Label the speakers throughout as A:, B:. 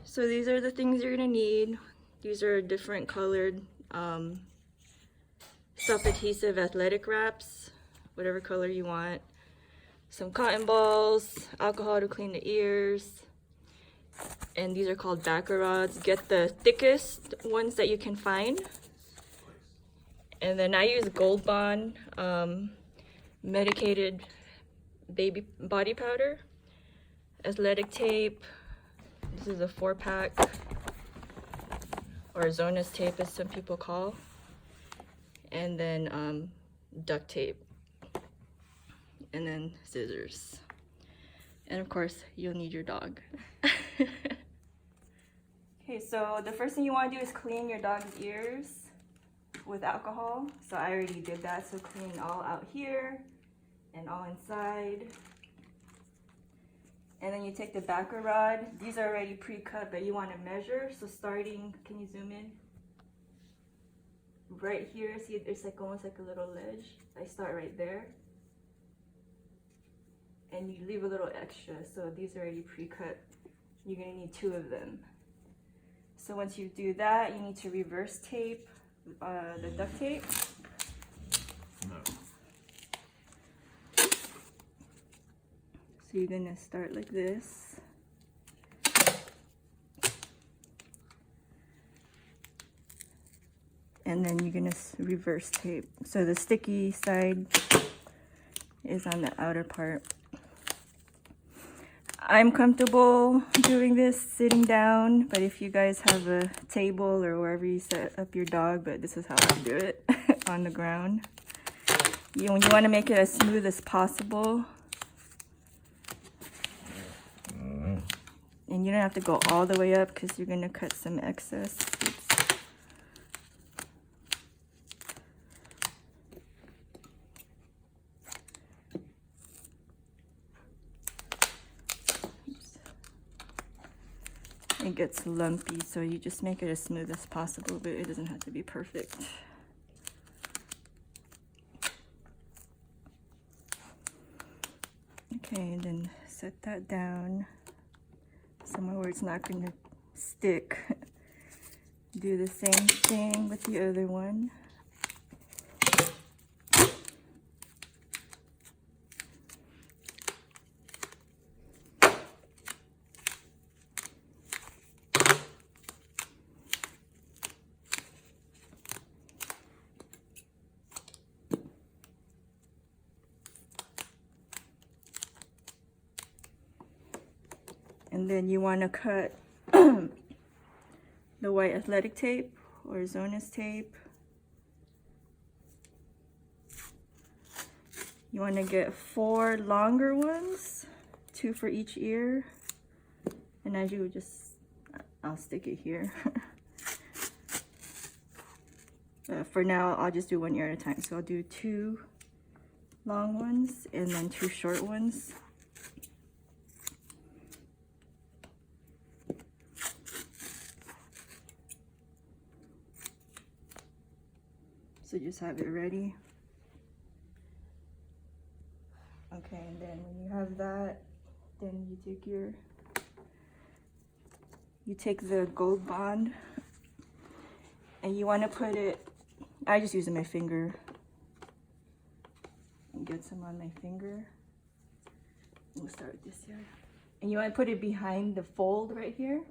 A: So these are the things you're gonna need. These are different colored self-adhesive athletic wraps, whatever color you want. Some cotton balls, alcohol to clean the ears, and these are called backer rods. Get the thickest ones that you can find. And then I use Gold Bond medicated baby body powder, athletic tape. This is a 4-pack, or Zonas tape as some people call, and then duct tape, and then scissors, and of course you'll need your dog. Okay, so the first thing you want to do is clean your dog's ears with alcohol. So I already did that, so clean all out here and all inside. And then you take the backer rod. These are already pre-cut, but you want to measure. So starting, can you zoom in? Right here, see there's like almost like a little ledge. I start right there. And you leave a little extra. So these are already pre-cut. You're gonna need 2 of them. So once you do that, you need to reverse tape the duct tape.
B: No.
A: So you're gonna start like this. And then you're gonna reverse tape. So the sticky side is on the outer part. I'm comfortable doing this sitting down, but if you guys have a table or wherever you set up your dog, but this is how I do it on the ground. You want to make it as smooth as possible. And you don't have to go all the way up because you're going to cut some excess. Oops. It gets lumpy, so you just make it as smooth as possible, but it doesn't have to be perfect. Okay, and then set that down somewhere where it's not going to stick. Do the same thing with the other one. And then you want to cut the white athletic tape or Zonas tape. You want to get 4 longer ones, 2 for each ear. And as you would just, I'll stick it here. For now, I'll just do 1 ear at a time. So I'll do 2 long ones and then 2 short ones. So just have it ready. Okay, and then when you have that, then you take the Gold Bond and you want to put it, I just use my finger and get some on my finger. We'll start with this here. And you want to put it behind the fold right here.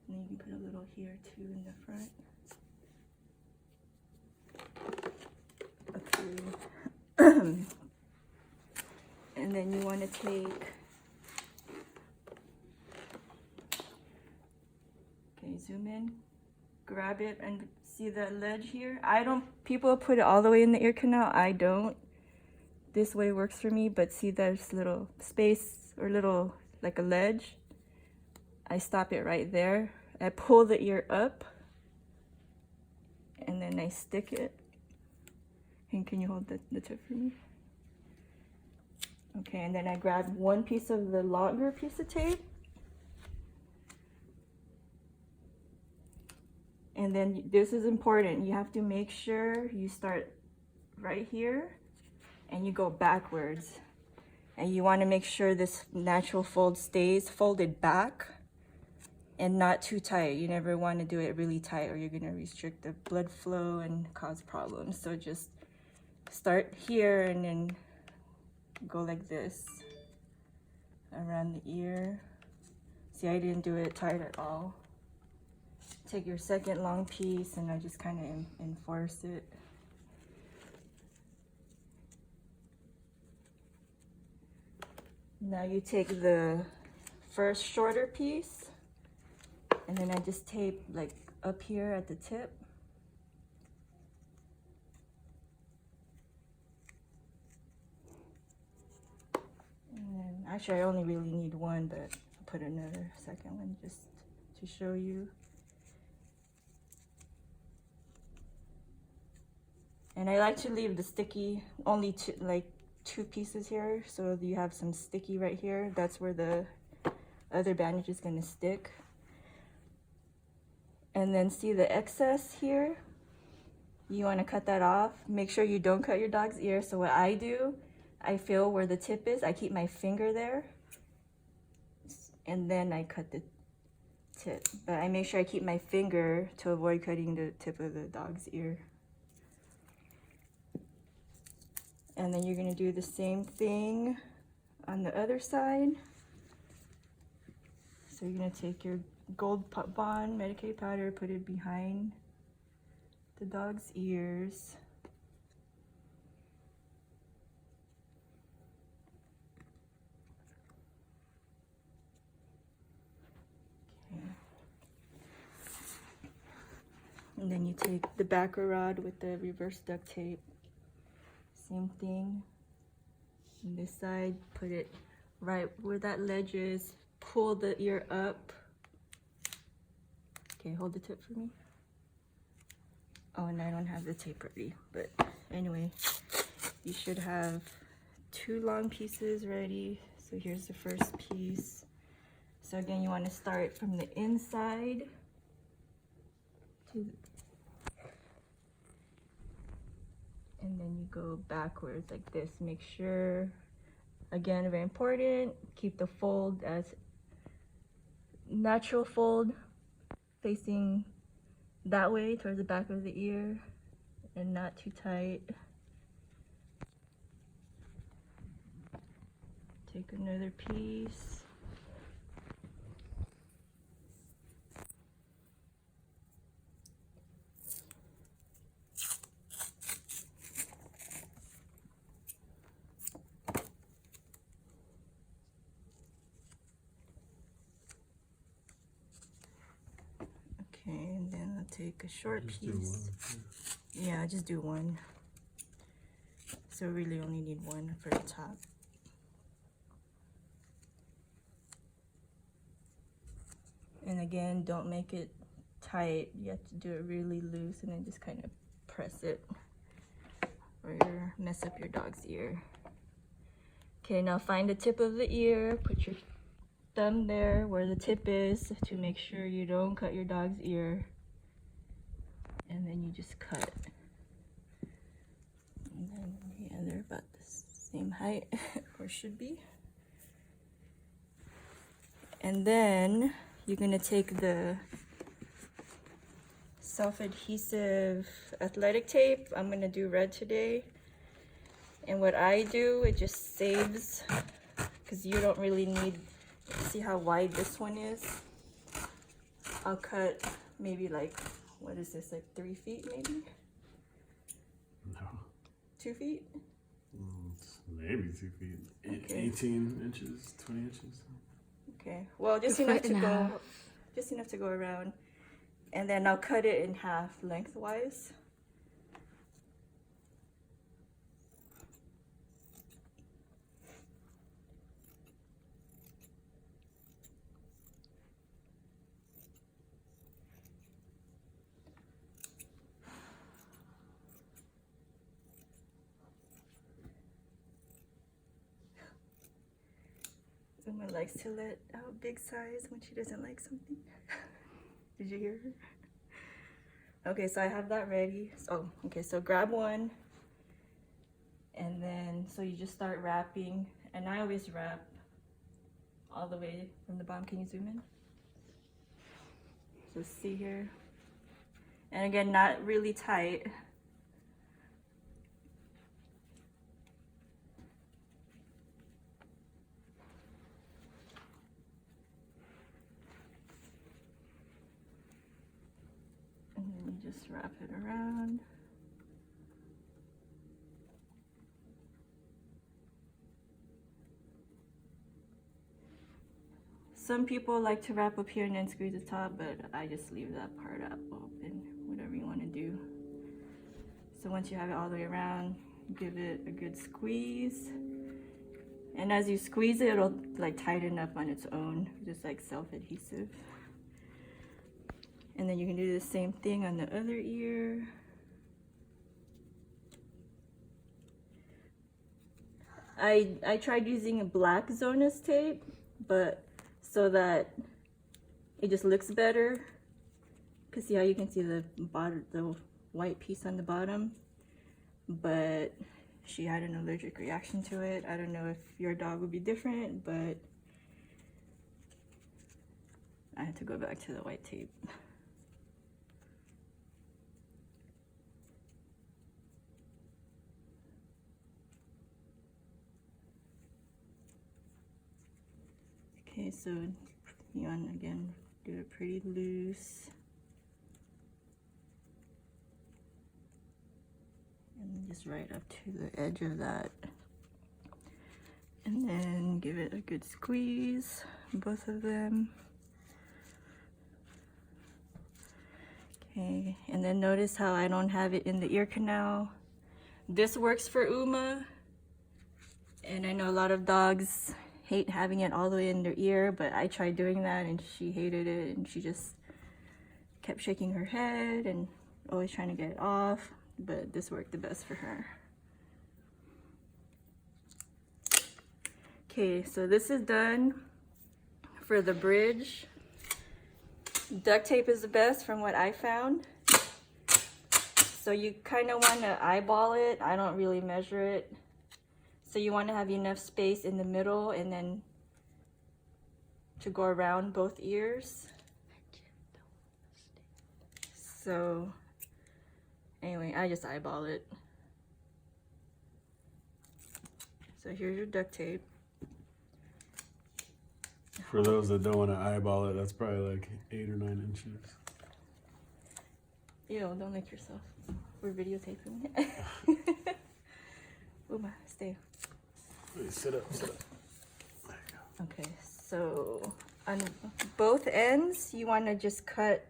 A: And you can put a little here too in the front. Okay. And then you want to take, okay, zoom in, grab it and see that ledge here. People put it all the way in the ear canal. I don't. This way works for me, but see there's little space or little, like a ledge. I stop it right there. I pull the ear up and then I stick it. And can you hold the tip for me? Okay, and then I grab 1 piece of the longer piece of tape. And then this is important. You have to make sure you start right here and you go backwards. And you want to make sure this natural fold stays folded back and not too tight. You never want to do it really tight or you're going to restrict the blood flow and cause problems. So just start here and then go like this around the ear. See, I didn't do it tight at all. Take your second long piece and I just kind of enforce it. Now you take the first shorter piece and then I just tape like up here at the tip. And then actually I only really need one, but I'll put another second one just to show you. And I like to leave the sticky, only two pieces here, so you have some sticky right here. That's where the other bandage is gonna stick. And then see the excess here? You wanna cut that off. Make sure you don't cut your dog's ear. So what I do, I feel where the tip is, I keep my finger there, and then I cut the tip. But I make sure I keep my finger to avoid cutting the tip of the dog's ear. And then you're gonna do the same thing on the other side. So you're gonna take your Gold Bond Medicaid powder, put it behind the dog's ears. Okay. And then you take the backer rod with the reverse duct tape. Same thing. On this side, put it right where that ledge is. Pull the ear up. Okay, hold the tip for me. Oh, and I don't have the tape ready, but anyway, you should have 2 long pieces ready. So here's the first piece. So again, you want to start from the inside to and then you go backwards like this. Make sure, again, very important, keep the fold as natural fold, facing that way towards the back of the ear and not too tight. Take another piece. Okay, and then I'll take a short piece. Yeah, I just do one. So really only need one for the top. And again, don't make it tight. You have to do it really loose and then just kind of press it or you'll mess up your dog's ear. Okay, now find the tip of the ear, put your thumb there where the tip is to make sure you don't cut your dog's ear. And then you just cut. And then, yeah, they're about the same height, or should be. And then you're gonna take the self-adhesive athletic tape. I'm gonna do red today. And what I do, it just saves, because you don't really need, see how wide this one is? I'll cut maybe like, what is this, like 3 feet maybe?
B: No.
A: 2 feet?
B: Maybe 2 feet.
A: Okay.
B: 18 inches, 20 inches.
A: Okay, well, just enough to go around. And then I'll cut it in half lengthwise. Someone likes to let out big sighs when she doesn't like something. Did you hear her? Okay, so I have that ready. Oh, okay, so grab one. And then, so you just start wrapping. And I always wrap all the way from the bottom. Can you zoom in? So see here. And again, not really tight. And then you just wrap it around. Some people like to wrap up here and then squeeze the top, but I just leave that part up open, whatever you want to do. So once you have it all the way around, give it a good squeeze. And as you squeeze it, it'll like tighten up on its own, just like self-adhesive. And then you can do the same thing on the other ear. I tried using a black Zonus tape, but so that it just looks better. Cause see how you can see the bottom, the white piece on the bottom, but she had an allergic reaction to it. I don't know if your dog would be different, but I had to go back to the white tape. Okay, so you want again do it pretty loose. And just right up to the edge of that. And then give it a good squeeze, both of them. Okay, and then notice how I don't have it in the ear canal. This works for Uma. And I know a lot of dogs hate having it all the way in their ear, but I tried doing that and she hated it, and she just kept shaking her head and always trying to get it off, but this worked the best for her. Okay, so this is done for the bridge. Duct tape is the best from what I found. So you kind of want to eyeball it. I don't really measure it. So you want to have enough space in the middle and then to go around both ears. So anyway, I just eyeball it. So here's your duct tape.
B: For those that don't want to eyeball it, that's probably like 8 or 9 inches.
A: Ew, don't lick yourself. We're videotaping it. Uma, stay.
B: Wait, sit up, sit up. There you go.
A: Okay, so on both ends, you want to just cut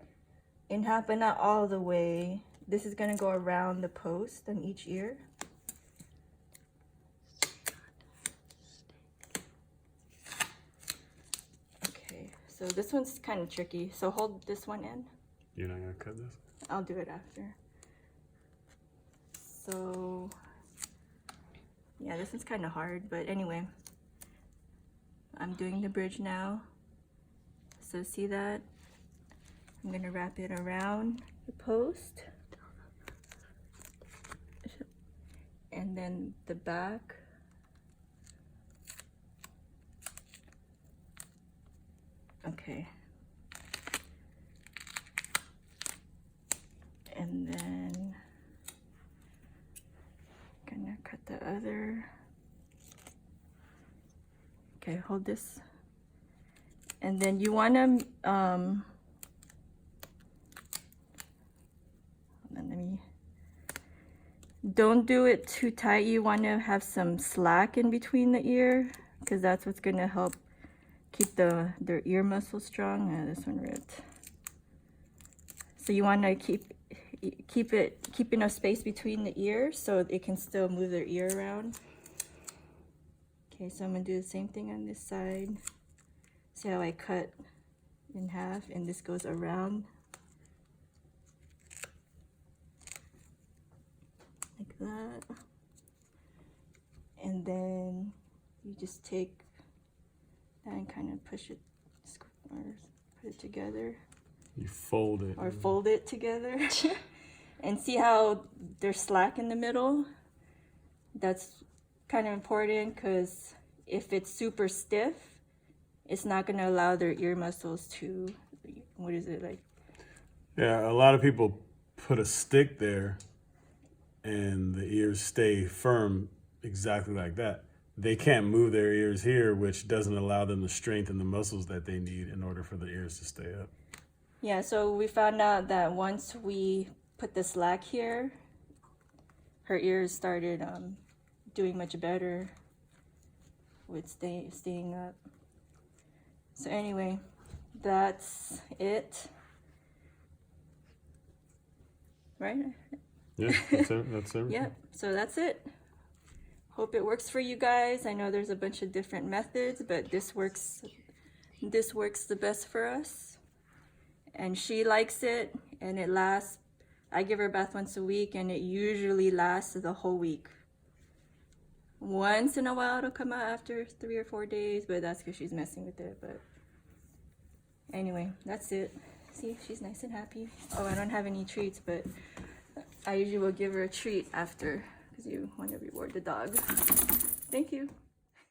A: in half, but not all the way. This is going to go around the post on each ear. Okay, so this one's kind of tricky. So hold this one in.
B: You're not going to cut this?
A: I'll do it after. So yeah, this one's kind of hard, but anyway, I'm doing the bridge now. So see that? I'm gonna wrap it around the post. And then the back. Okay. And then gonna cut the other. Okay, hold this. And then you wanna don't do it too tight. You wanna have some slack in between the ear, because that's what's gonna help keep their ear muscles strong. This one ripped. So you wanna keep enough space between the ears so it can still move their ear around. Okay, so I'm gonna do the same thing on this side. See how I cut in half and this goes around like that. And then you just take that and kind of push it or put it together.
B: You fold it.
A: or fold it together. And see how they're slack in the middle? That's kind of important because if it's super stiff, it's not going to allow their ear muscles to, what is it like?
B: Yeah, a lot of people put a stick there and the ears stay firm exactly like that. They can't move their ears here, which doesn't allow them to strengthen the muscles that they need in order for the ears to stay up.
A: Yeah, so we found out that once we put the slack here, her ears started doing much better with staying up. So anyway, that's it. Right?
B: Yeah, that's everything.
A: Yep, so that's it. Hope it works for you guys. I know there's a bunch of different methods, but this works the best for us. And she likes it, and it lasts. I give her a bath once a week, and it usually lasts the whole week. Once in a while it'll come out after 3 or 4 days, but that's because she's messing with it. But anyway, that's it. See, she's nice and happy. Oh, I don't have any treats, but I usually will give her a treat after because you want to reward the dog. Thank you.